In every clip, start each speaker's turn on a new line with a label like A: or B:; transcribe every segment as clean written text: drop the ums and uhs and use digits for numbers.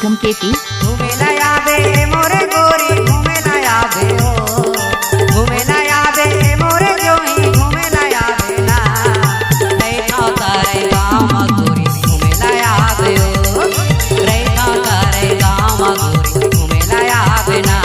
A: धूमकेती।
B: घूमे ना आवे मोरे गोरी घूमे ना आवे हो, घूमे ना आवे मोरे जोई घूमे ना आवे ना, रहता तारे गाँव गोरी घूमे ना आवे हो, रहता तारे गाँव गोरी घूमे ना आवे ना।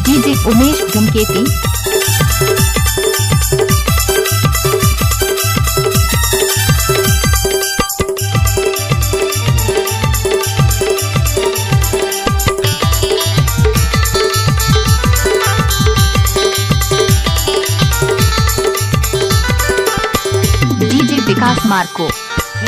A: डीजे उमेश धूमकेती। डीजे विकास मार्को।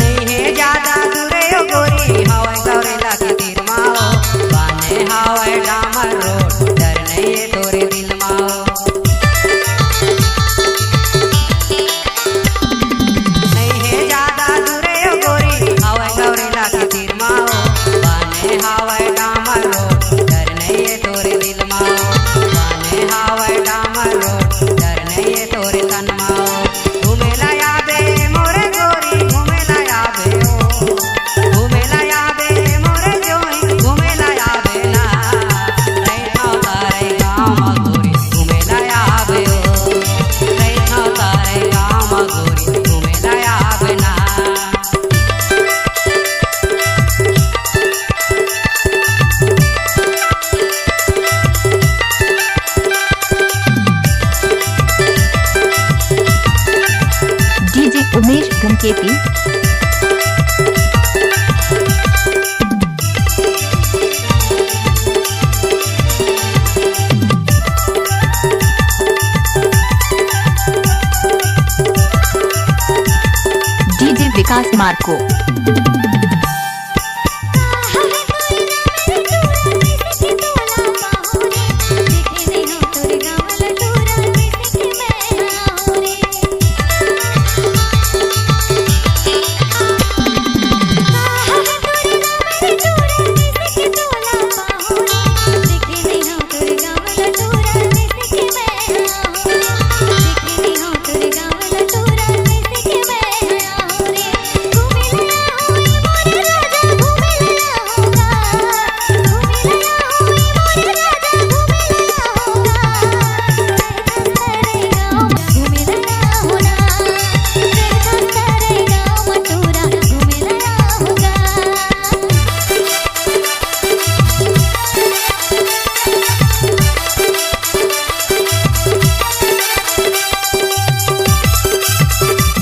B: नहीं है ज्यादा दूरे हो गोरी हवाई गौरेला के तीर माओ, बाने हवाई डामर रोड डर नहीं है तोरे दिल माओ। नहीं है ज्यादा दूरे हो गोरी हवाई गौरेला के तीर माओ, बाने हवाई डामर रोड डर नहीं है तोरे दिल माओ, बाने हवाई डामर रोड डर नहीं है तोरे तन माओ। घूमे ला आवे मोरे गोरी घूमे ला आवे हो, घूमे ला आवे मोरे जोई घूमे ला आवे ना, रहता तारे गाँव गोरी घूमे ला आवे हो, रहता तारे गाँव गोरी घूमे ला आवे ना।
A: डीजे उमेश धूमकेती। डीजे विकास मार्को।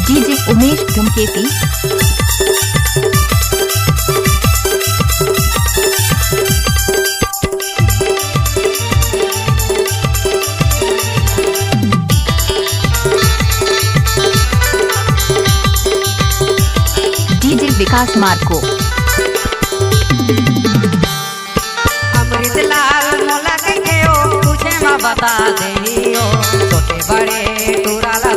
A: डीजे उमेश धूमकेती। डीजे विकास मार्को।
B: अमृत लाल मोला के हो तुझे मैं बता दे हो, छोटे बड़े टूरा ला